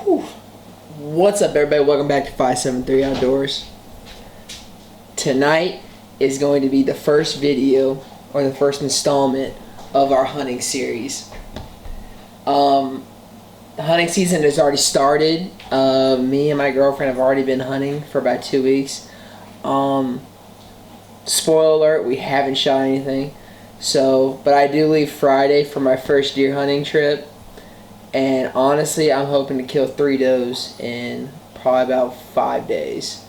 Whew. What's up, everybody? Welcome back to 573 Outdoors. Tonight is going to be the first video, or the first installment of our hunting series. The hunting season has already started. Me and my girlfriend have already been hunting for about 2 weeks. Spoiler alert, we haven't shot anything. But I do leave Friday for my first deer hunting trip. And honestly, I'm hoping to kill 3 does in probably about 5 days.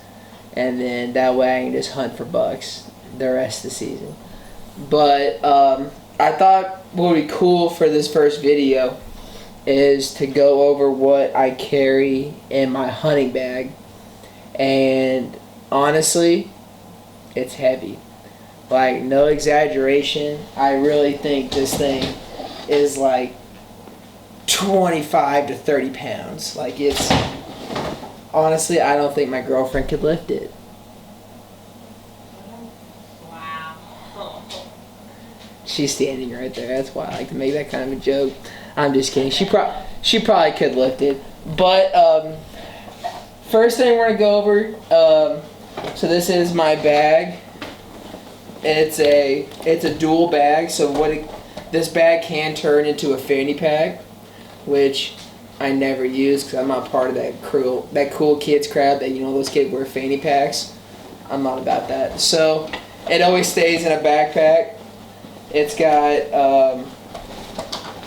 And then that way I can just hunt for bucks the rest of the season. But I thought what would be cool for this first video is to go over what I carry in my hunting bag. And honestly, it's heavy. Like, no exaggeration, I really think this thing is like 25 to 30 pounds. Like, it's honestly, I don't think my girlfriend could lift it. Wow. She's standing right there. That's why I like to make that kind of a joke. I'm just kidding. She probably could lift it. But first thing we're gonna go over. So this is my bag. It's a dual bag. So this bag can turn into a fanny pack, which I never use because I'm not part of that cool kids crowd that, you know, those kids wear fanny packs. I'm not about that. So it always stays in a backpack. It's got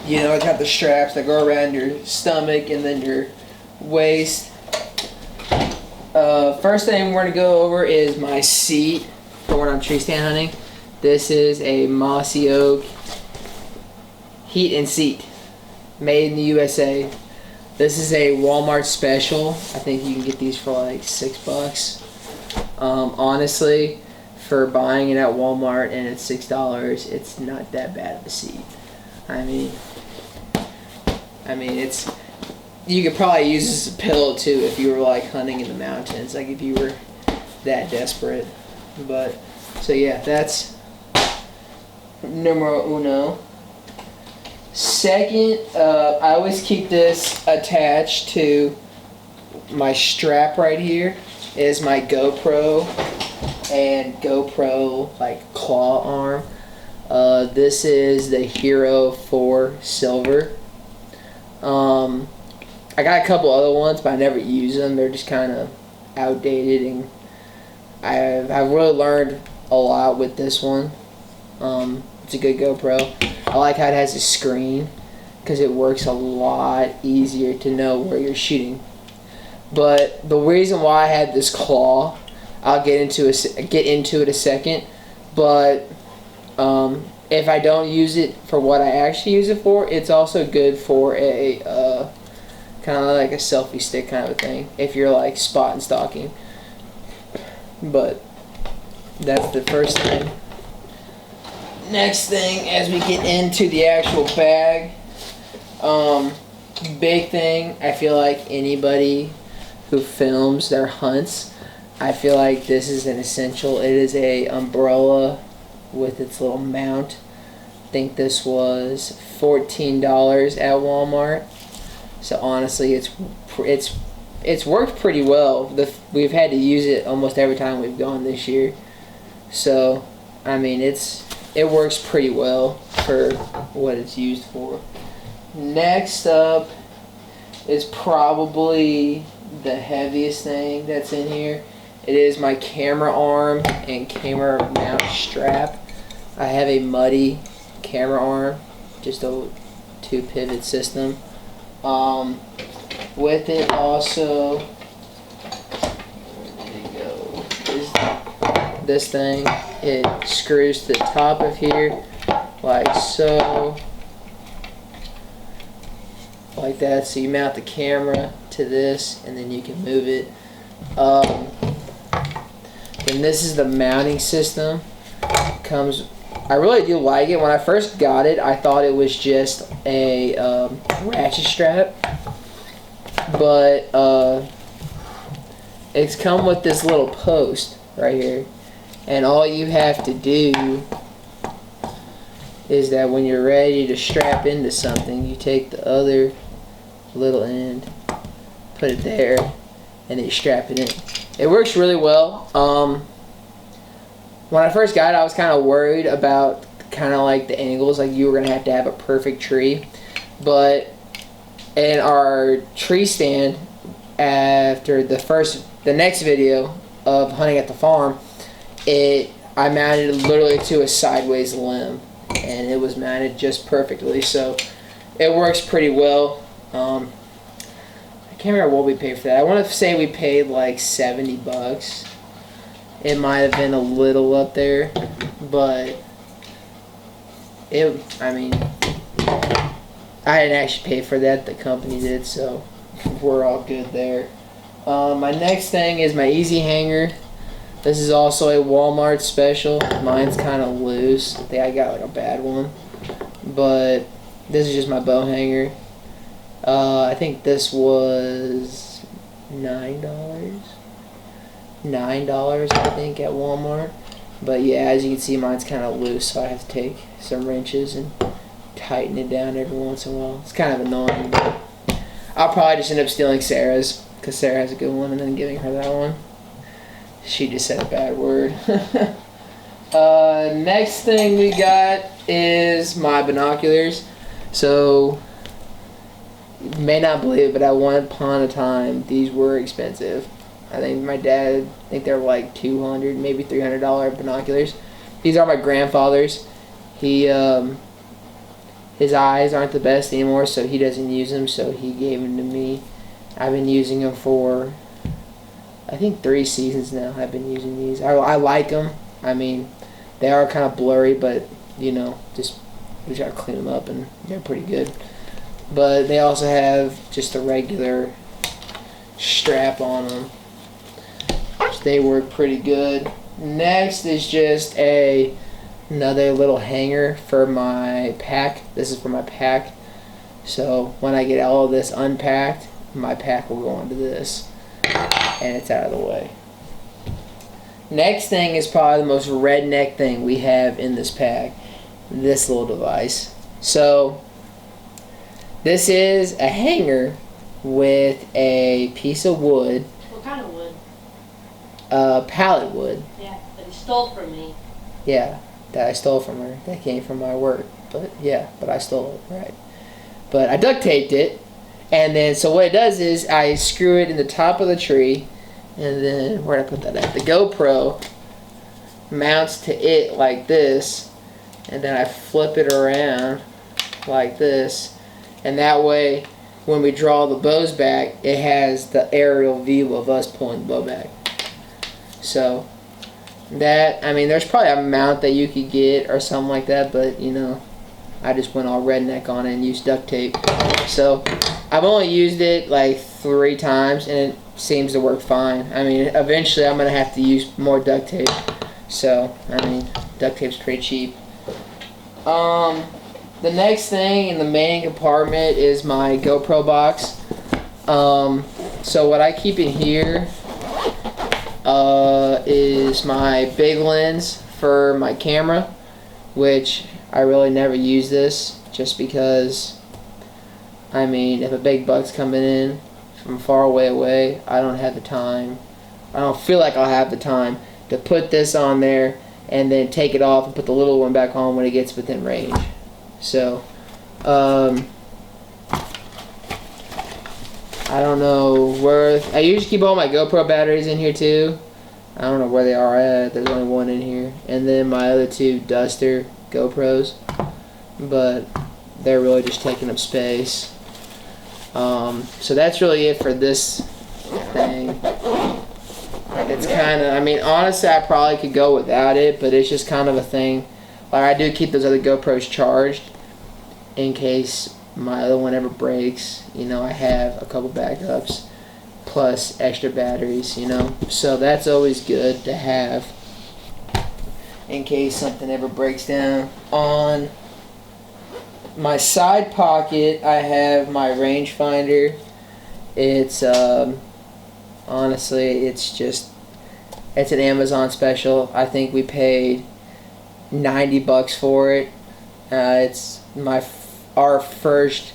it's got the straps that go around your stomach and then your waist. First thing we're gonna go over is my seat for when I'm tree stand hunting. This is a mossy oak heat and seat, made in the USA. This is a Walmart special. I think you can get these for like $6. Honestly, for buying it at Walmart and it's $6, it's not that bad of a seat. I mean, it's, you could probably use this as a pillow too if you were like hunting in the mountains, like if you were that desperate. But so yeah, that's numero uno. Second, I always keep this attached to my strap right here. Is my GoPro and GoPro like claw arm. This is the Hero 4 Silver. I got a couple other ones, but I never use them. They're just kind of outdated, and I've really learned a lot with this one. It's a good GoPro. I like how it has a screen because it works a lot easier to know where you're shooting. But the reason why I had this claw, I'll get into it a second. But if I don't use it for what I actually use it for, it's also good for a kind of like a selfie stick kind of a thing if you're like spot and stalking. But that's the first thing. Next thing, as we get into the actual bag, big thing, I feel like anybody who films their hunts, I feel like this is an essential. It is a umbrella with its little mount. I think this was $14 at Walmart. So honestly, it's worked pretty well. We've had to use it almost every time we've gone this year. So I mean, it works pretty well for what it's used for. Next up is probably the heaviest thing that's in here. It is my camera arm and camera mount strap. I have a Muddy camera arm, just a 2-pivot system. With it also, there you go, is this thing. It screws to the top of here, like so, like that. So you mount the camera to this, and then you can move it. And this is the mounting system. I really do like it. When I first got it, I thought it was just a ratchet strap, but it's come with this little post right here, and all you have to do is that when you're ready to strap into something, you take the other little end put it there, and then you strap it in. It works really well. When I first got it, I was kind of worried about kind of like the angles, like you were gonna have to have a perfect tree. But in our tree stand, after the next video of hunting at the farm, I mounted it literally to a sideways limb, and it was mounted just perfectly. So it works pretty well. I can't remember what we paid for that. I want to say we paid like $70. It might have been a little up there, but I mean, I didn't actually pay for that. The company did, so we're all good there. My next thing is my easy hanger. This is also a Walmart special. Mine's kind of loose. I think I got like a bad one, but this is just my bow hanger. I think this was $9. $9, I think, at Walmart. But yeah, as you can see, mine's kind of loose, so I have to take some wrenches and tighten it down every once in a while. It's kind of annoying, but I'll probably just end up stealing Sarah's, because Sarah has a good one, and then giving her that one. She just said a bad word. Next thing we got is my binoculars. So, you may not believe it, but at one upon a time, these were expensive. I think my dad, they were like $200, maybe $300 binoculars. These are my grandfather's. His eyes aren't the best anymore, so he doesn't use them, so he gave them to me. I've been using them for, I think, 3 seasons now. I've been using these. I like them. I mean, they are kind of blurry, but, you know, just we try to clean them up, and they're pretty good. But they also have just a regular strap on them. They work pretty good. Next is just another little hanger for my pack. This is for my pack. So when I get all of this unpacked, my pack will go onto this, and it's out of the way. Next thing is probably the most redneck thing we have in this pack. This little device. So this is a hanger with a piece of wood. What kind of wood? Pallet wood. Yeah, that he stole from me. Yeah, that I stole from her. That came from my work. But yeah, but I stole it, right. But I duct taped it, and then so what it does is I screw it in the top of the tree, and then where did I put that at? The GoPro mounts to it like this, and then I flip it around like this, and that way when we draw the bows back, it has the aerial view of us pulling the bow back. So that, I mean, there's probably a mount that you could get or something like that, but you know, I just went all redneck on it and used duct tape. So I've only used it like 3 times, and it seems to work fine. I mean, eventually I'm gonna have to use more duct tape. So I mean, duct tape's pretty cheap. The next thing in the main compartment is my GoPro box. So what I keep in here is my big lens for my camera, which I really never use this just because, I mean, if a big buck's coming in from far away, I don't have the time. I don't feel like I'll have the time to put this on there and then take it off and put the little one back on when it gets within range. So, I don't know where. I usually keep all my GoPro batteries in here too. I don't know where they are at. There's only one in here, and then my other 2 Duster GoPros, but they're really just taking up space. So that's really it for this thing. It's kind of, I mean, honestly, I probably could go without it, but it's just kind of a thing. Like, I do keep those other GoPros charged in case my other one ever breaks. You know, I have a couple backups plus extra batteries, you know. So that's always good to have in case something ever breaks down. On my side pocket, I have my Rangefinder. It's, honestly, it's an Amazon special. I think we paid $90 for it. It's our first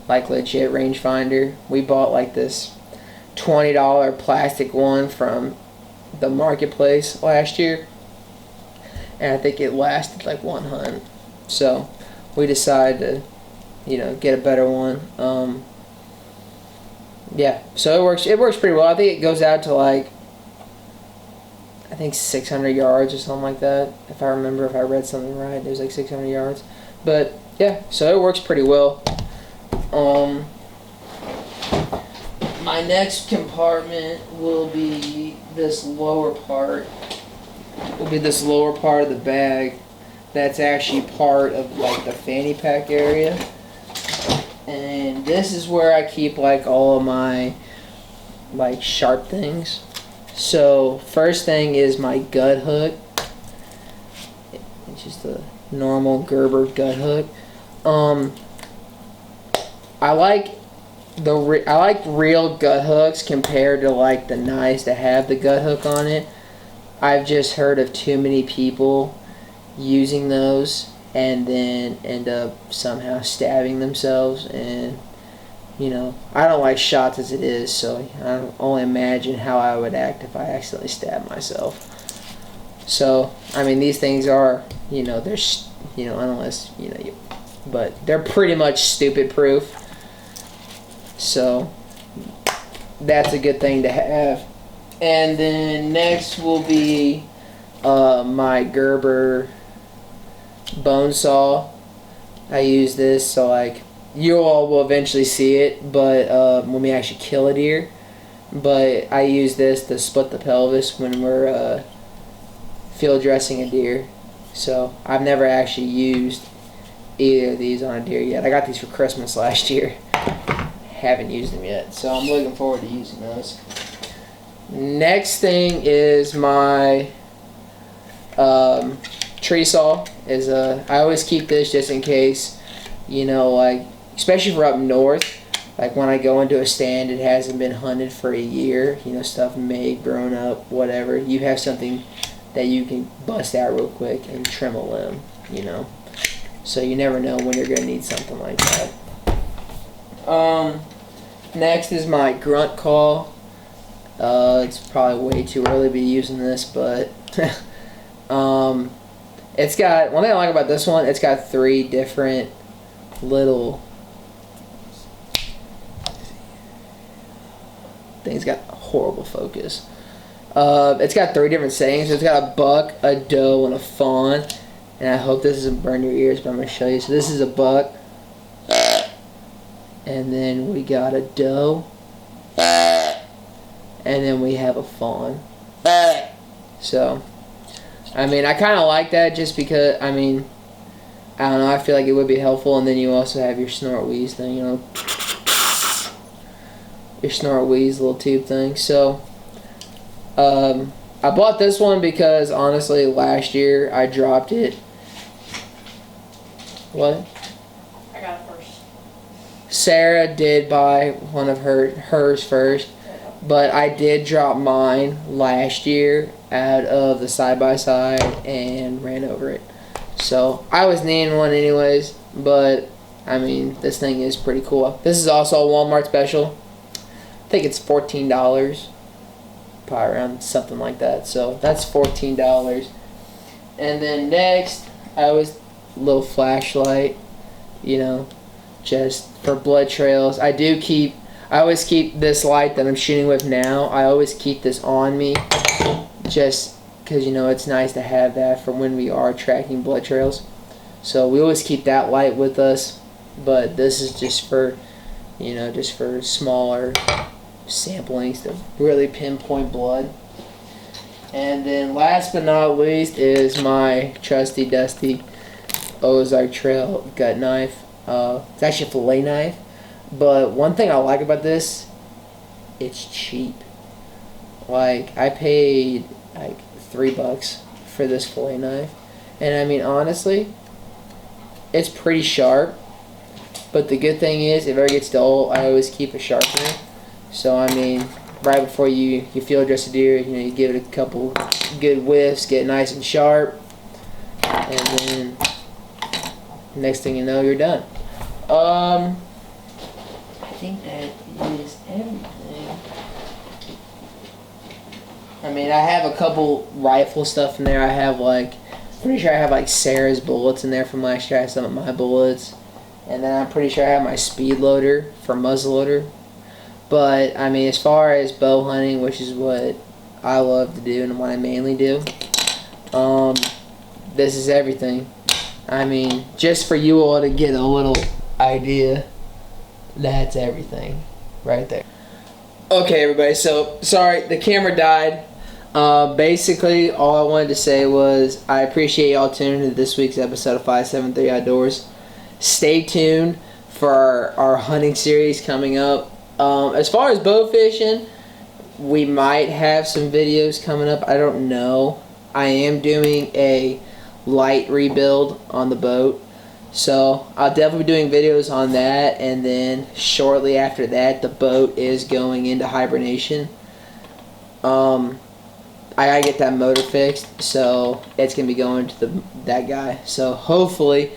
like legit rangefinder. We bought like this $20 plastic one from the marketplace last year, and I think it lasted like one hunt. So we decided to, get a better one. Yeah, so it works pretty well. I think it goes out to like, I think 600 yards or something like that. If I read something right, it was like 600 yards. But yeah, so it works pretty well. My next compartment will be this lower part. Will be this lower part of the bag. That's actually part of like the fanny pack area. And this is where I keep like all of my like sharp things. So first thing is my Guthook. It's just a normal Gerber Guthook. I like real Guthooks compared to like the nice to have the Guthook on it. I've just heard of too many people using those and then end up somehow stabbing themselves, and I don't like shots as it is, so I can only imagine how I would act if I accidentally stabbed myself. So I mean, these things are they're unless but they're pretty much stupid proof, so that's a good thing to have. And then next will be my Gerber Bonesaw. I use this so like you all will eventually see it, but when we actually kill a deer. But I use this to split the pelvis when we're field dressing a deer. So I've never actually used either of these on a deer yet. I got these for Christmas last year. Haven't used them yet, so I'm looking forward to using those. Next thing is my tree saw. I always keep this just in case, like especially for up north, like when I go into a stand it hasn't been hunted for a year, stuff may grown up, whatever. You have something that you can bust out real quick and trim a limb, so you never know when you're gonna need something like that. Next is my Grunt Call. It's probably way too early to be using this, but it's got, one thing I like about this one, it's got 3 different little things. Got horrible focus. It's got 3 different settings. It's got a buck, a doe, and a fawn. And I hope this doesn't burn your ears, but I'm going to show you. So this is a buck. And then we got a doe. And then we have a fawn. So, I mean, I kind of like that just because, I mean, I don't know, I feel like it would be helpful. And then you also have your snort wheeze thing, your snort wheeze little tube thing. So, I bought this one because, honestly, last year I dropped it. What? I got it first. Sarah did buy one of hers first. But I did drop mine last year out of the side-by-side and ran over it. So I was needing one anyways, but I mean, this thing is pretty cool. This is also a Walmart special. I think it's $14, probably around something like that. So that's $14. And then next, I was a little flashlight, just for blood trails. I always keep this light that I'm shooting with now. I always keep this on me just because, it's nice to have that for when we are tracking blood trails. So we always keep that light with us, but this is just for, just for smaller samplings to really pinpoint blood. And then last but not least is my trusty dusty Ozark Trail gut knife. It's actually a fillet knife. But one thing I like about this, it's cheap. Like, I paid like $3 for this fillet knife. And I mean, honestly, it's pretty sharp. But the good thing is, if it ever gets dull, I always keep a sharpener. So I mean, right before you field dress a deer, you give it a couple good whiffs, get nice and sharp. And then, next thing you know, you're done. I think that is everything. I mean, I have a couple rifle stuff in there. I have like, pretty sure I have like Sarah's bullets in there from last year. I have some of my bullets. And then I'm pretty sure I have my speed loader for muzzleloader. But, I mean, as far as bow hunting, which is what I love to do and what I mainly do, this is everything. I mean, just for you all to get a little idea, that's everything right there. Okay, everybody, so, sorry, the camera died. Basically, all I wanted to say was I appreciate y'all tuning into this week's episode of 573 Outdoors. Stay tuned for our hunting series coming up. As far as bow fishing, we might have some videos coming up. I don't know. I am doing a light rebuild on the boat, so I'll definitely be doing videos on that. And then shortly after that, the boat is going into hibernation. I gotta get that motor fixed, so it's gonna be going to that guy. So hopefully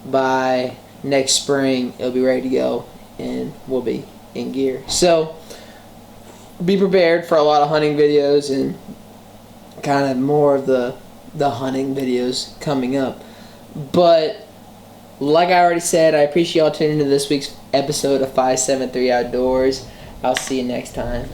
by next spring it'll be ready to go and we'll be in gear. So be prepared for a lot of hunting videos and kind of more of the hunting videos coming up. But like I already said, I appreciate y'all tuning into this week's episode of 573 Outdoors. I'll see you next time.